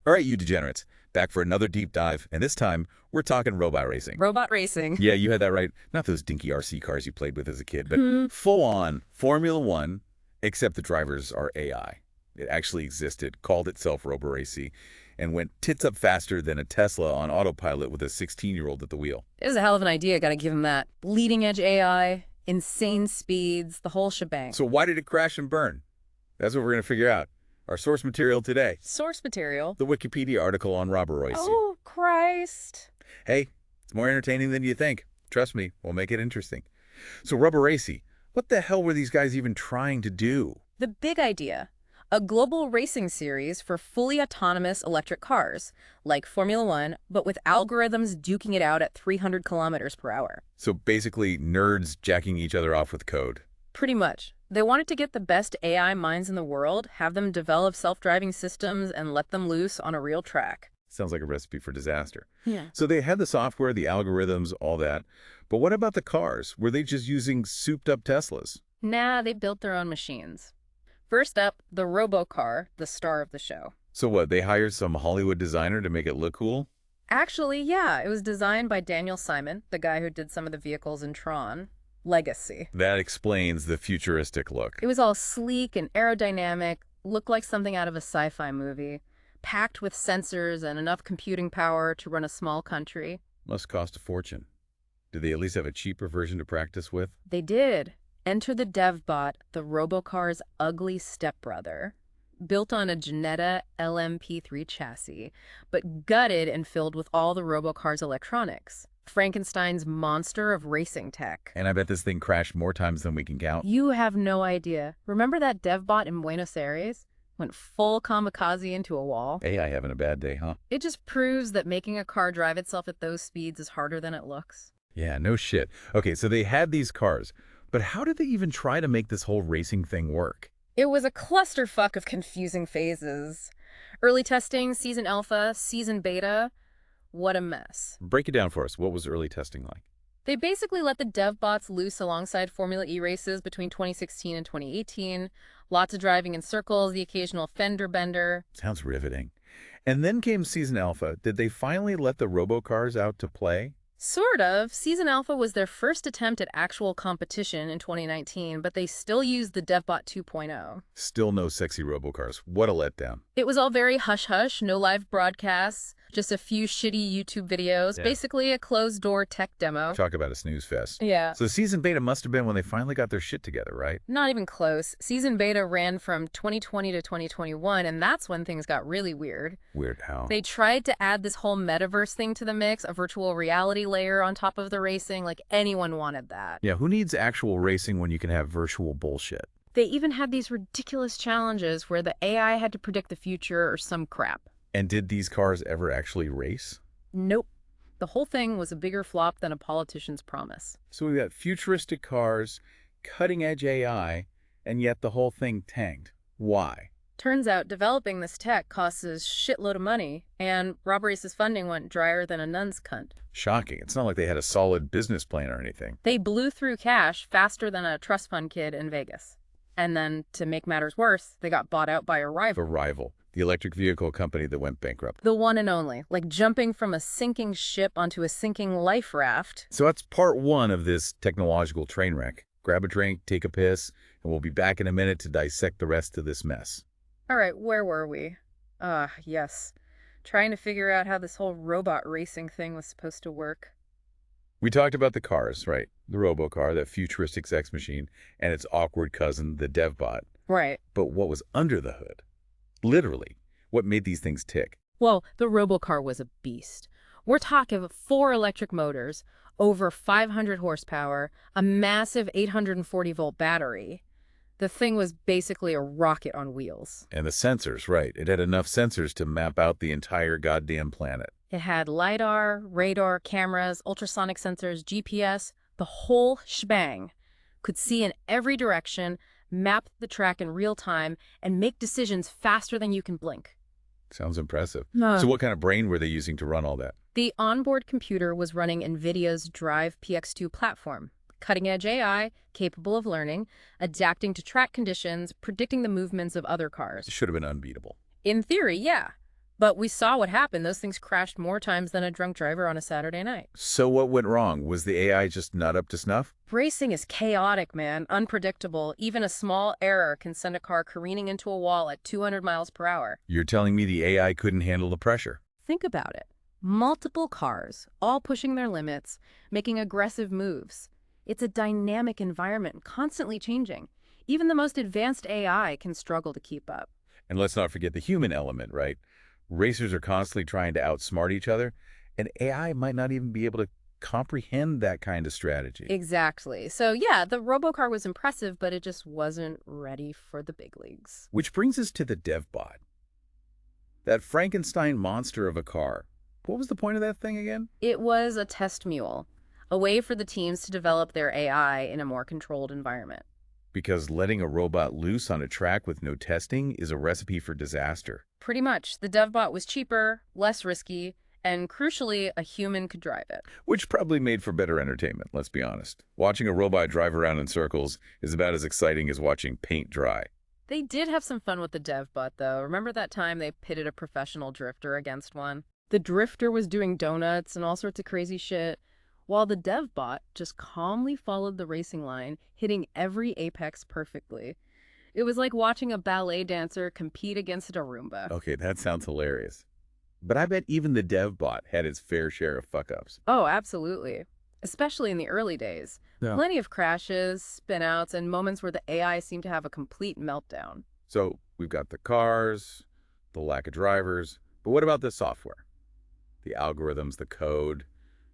All right, you degenerates, back for another deep dive, and this time, we're talking robot racing. Robot racing. Yeah, you had that right. Not those dinky RC cars you played with as a kid, but Hmm. full-on Formula One, except the drivers are AI. It actually existed, called itself Roborace, and went tits up faster than a Tesla on autopilot with a 16-year-old at the wheel. It was a hell of an idea, gotta give him that. Leading edge AI, insane speeds, the whole shebang. So why did it crash and burn? That's what we're going to figure out. Our source material today, Source material. the Wikipedia article on Roborace. Oh, Christ. Hey, it's more entertaining than you think. Trust me, we'll make it interesting. So Roborace, what the hell were these guys even trying to do? The big idea. A global racing series for fully autonomous electric cars, like Formula One, but with algorithms duking it out at 300 kilometers per hour. So basically, nerds jacking each other off with code. Pretty much. They wanted to get the best AI minds in the world, have them develop self-driving systems, and let them loose on a real track. Sounds like a recipe for disaster. Yeah. So they had the software, the algorithms, all that. But what about the cars? Were they just using souped-up Teslas? Nah, they built their own machines. First up, the Robocar, the star of the show. So what, they hired some Hollywood designer to make it look cool? Actually, yeah, it was designed by Daniel Simon, the guy who did some of the vehicles in Tron. Legacy. That explains the futuristic look. It was all sleek and aerodynamic, looked like something out of a sci-fi movie, packed with sensors and enough computing power to run a small country. Must cost a fortune. Did they at least have a cheaper version to practice with? They did. Enter the DevBot, the Robocar's ugly stepbrother, built on a Ginetta LMP3 chassis, but gutted and filled with all the Robocar's electronics. Frankenstein's monster of racing tech. And I bet this thing crashed more times than we can count. You have no idea. Remember that DevBot in Buenos Aires? Went full kamikaze into a wall. AI having a bad day, huh? It just proves that making a car drive itself at those speeds is harder than it looks. Yeah, no shit. Okay, so they had these cars, but how did they even try to make this whole racing thing work? It was a clusterfuck of confusing phases. Early testing, season alpha, season beta. What a mess. Break it down for us. What was early testing like? They basically let the DevBots loose alongside Formula E races between 2016 and 2018. Lots of driving in circles, the occasional fender bender. Sounds riveting. And then came Season Alpha. Did they finally let the robocars out to play? Sort of. Season Alpha was their first attempt at actual competition in 2019, but they still used the DevBot 2.0. Still no sexy robocars. What a letdown. It was all very hush-hush, no live broadcasts, just a few shitty YouTube videos, Yeah. basically a closed-door tech demo. Talk about a snooze fest. Yeah. So Season Beta must have been when they finally got their shit together, right? Not even close. Season beta ran from 2020 to 2021, and that's when things got really weird. Weird how. They tried to add this whole metaverse thing to the mix, a virtual reality layer on top of the racing, like anyone wanted that. Yeah, who needs actual racing when you can have virtual bullshit? They even had these ridiculous challenges where the AI had to predict the future or some crap. And did these cars ever actually race? Nope. The whole thing was a bigger flop than a politician's promise. So we got futuristic cars, cutting-edge AI, and yet the whole thing tanked. Why? Turns out developing this tech costs a shitload of money, and Roborace's funding went drier than a nun's cunt. Shocking. It's not like they had a solid business plan or anything. They blew through cash faster than a trust fund kid in Vegas. And then, to make matters worse, they got bought out by a rival. The rival, the electric vehicle company that went bankrupt. The one and only, like jumping from a sinking ship onto a sinking life raft. So that's part one of this technological train wreck. Grab a drink, take a piss, and we'll be back in a minute to dissect the rest of this mess. All right, where were we? Yes. Trying to figure out how this whole robot racing thing was supposed to work. We talked about the cars, right? The robocar, that futuristic sex machine, and its awkward cousin, the DevBot. Right. But what was under the hood? Literally, what made these things tick? Well, the Robocar was a beast. We're talking 4 electric motors, over 500 horsepower, a massive 840-volt battery. The thing was basically a rocket on wheels. And the sensors, right. It had enough sensors to map out the entire goddamn planet. It had LiDAR, radar, cameras, ultrasonic sensors, GPS, the whole shebang. Could see in every direction, map the track in real time, and make decisions faster than you can blink. Sounds impressive. So what kind of brain were they using to run all that? The onboard computer was running NVIDIA's Drive PX2 platform. Cutting-edge AI, capable of learning, adapting to track conditions, predicting the movements of other cars. It should have been unbeatable. In theory, yeah. But we saw what happened. Those things crashed more times than a drunk driver on a Saturday night. So what went wrong? Was the AI just not up to snuff? Racing is chaotic, man, unpredictable. Even a small error can send a car careening into a wall at 200 miles per hour. You're telling me the AI couldn't handle the pressure? Think about it. Multiple cars, all pushing their limits, making aggressive moves. It's a dynamic environment, constantly changing. Even the most advanced AI can struggle to keep up. And let's not forget the human element, right? Racers are constantly trying to outsmart each other, and AI might not even be able to comprehend that kind of strategy. Exactly. So yeah, the robocar was impressive, but it just wasn't ready for the big leagues. Which brings us to the DevBot. That Frankenstein monster of a car. What was the point of that thing again? It was a test mule, a way for the teams to develop their AI in a more controlled environment. Because letting a robot loose on a track with no testing is a recipe for disaster. Pretty much. The DevBot was cheaper, less risky, and crucially, a human could drive it. Which probably made for better entertainment, let's be honest. Watching a robot drive around in circles is about as exciting as watching paint dry. They did have some fun with the DevBot, though. Remember that time they pitted a professional drifter against one? The drifter was doing donuts and all sorts of crazy shit, while the DevBot just calmly followed the racing line, hitting every apex perfectly. It was like watching a ballet dancer compete against a Roomba. Okay, that sounds hilarious. But I bet even the DevBot had its fair share of fuck-ups. Oh, absolutely. Especially in the early days. Yeah. Plenty of crashes, spin-outs, and moments where the AI seemed to have a complete meltdown. So we've got the cars, the lack of drivers, but what about the software? The algorithms, the code.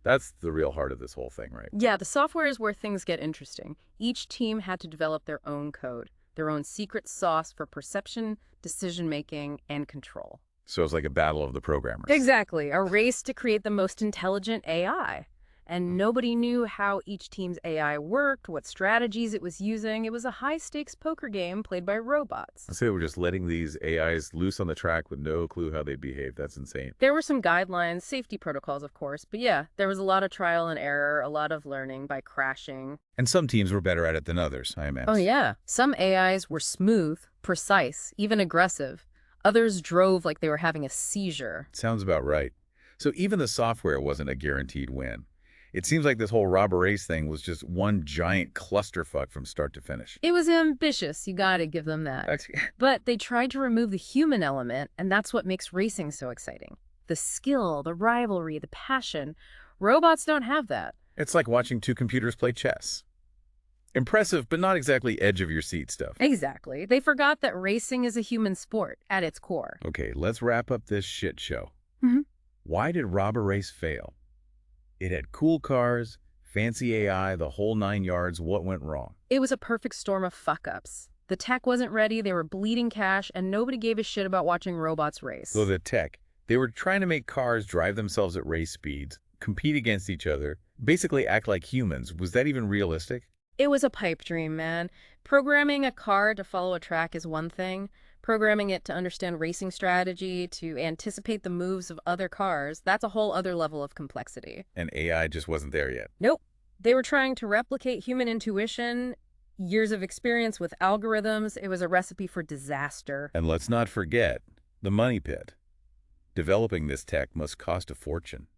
That's the real heart of this whole thing, right? Yeah, the software is where things get interesting. Each team had to develop their own code, their own secret sauce for perception, decision-making, and control. So it's like a battle of the programmers. Exactly, a race to create the most intelligent AI. And nobody knew how each team's AI worked, what strategies it was using. It was a high-stakes poker game played by robots. I say we're just letting these AIs loose on the track with no clue how they behave. That's insane. There were some guidelines, safety protocols, of course, but yeah, there was a lot of trial and error, a lot of learning by crashing. And some teams were better at it than others, I imagine. Oh yeah, some AIs were smooth, precise, even aggressive. Others drove like they were having a seizure. Sounds about right. So even the software wasn't a guaranteed win. It seems like this whole Roborace thing was just one giant clusterfuck from start to finish. It was ambitious, you gotta give them that. But they tried to remove the human element, and that's what makes racing so exciting. The skill, the rivalry, the passion. Robots don't have that. It's like watching two computers play chess. Impressive, but not exactly edge-of-your-seat stuff. Exactly. They forgot that racing is a human sport at its core. Okay, let's wrap up this shit show. Mhm. Why did Roborace fail? It had cool cars, fancy AI, the whole 9 yards. What went wrong? It was a perfect storm of fuck-ups. The tech wasn't ready, they were bleeding cash, and nobody gave a shit about watching robots race. So the tech, they were trying to make cars drive themselves at race speeds, compete against each other, basically act like humans. Was that even realistic? It was a pipe dream, man. Programming a car to follow a track is one thing. Programming it to understand racing strategy, to anticipate the moves of other cars, that's a whole other level of complexity. And AI just wasn't there yet. Nope. They were trying to replicate human intuition, years of experience with algorithms. It was a recipe for disaster. And let's not forget the money pit. Developing this tech must cost a fortune.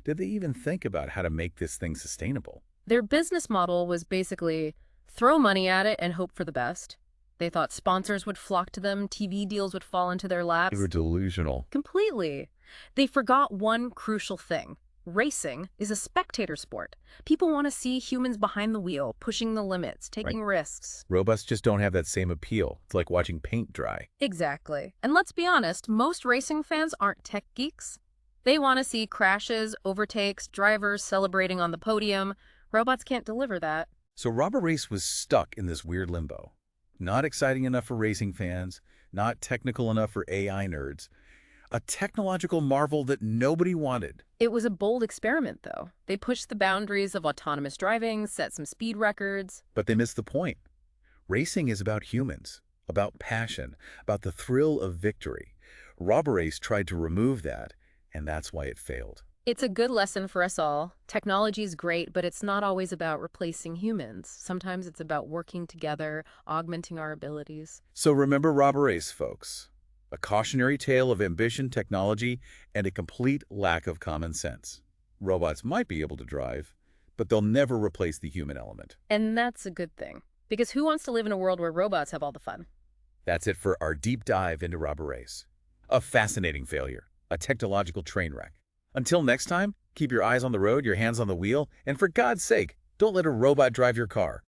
Did they even think about how to make this thing sustainable? Their business model was basically throw money at it and hope for the best. They thought sponsors would flock to them, TV deals would fall into their laps. They were delusional. Completely. They forgot one crucial thing. Racing is a spectator sport. People want to see humans behind the wheel, pushing the limits, taking risks. Robots just don't have that same appeal. It's like watching paint dry. Exactly. And let's be honest, most racing fans aren't tech geeks. They want to see crashes, overtakes, drivers celebrating on the podium. Robots can't deliver that. So Roborace was stuck in this weird limbo. Not exciting enough for racing fans, not technical enough for AI nerds. A technological marvel that nobody wanted. It was a bold experiment, though. They pushed the boundaries of autonomous driving, set some speed records. But they missed the point. Racing is about humans, about passion, about the thrill of victory. Roborace tried to remove that, and that's why it failed. It's a good lesson for us all. Technology is great, but it's not always about replacing humans. Sometimes it's about working together, augmenting our abilities. So remember Roborace, folks. A cautionary tale of ambition, technology, and a complete lack of common sense. Robots might be able to drive, but they'll never replace the human element. And that's a good thing, because who wants to live in a world where robots have all the fun? That's it for our deep dive into Roborace. A fascinating failure, a technological train wreck. Until next time, keep your eyes on the road, your hands on the wheel, and for God's sake, don't let a robot drive your car.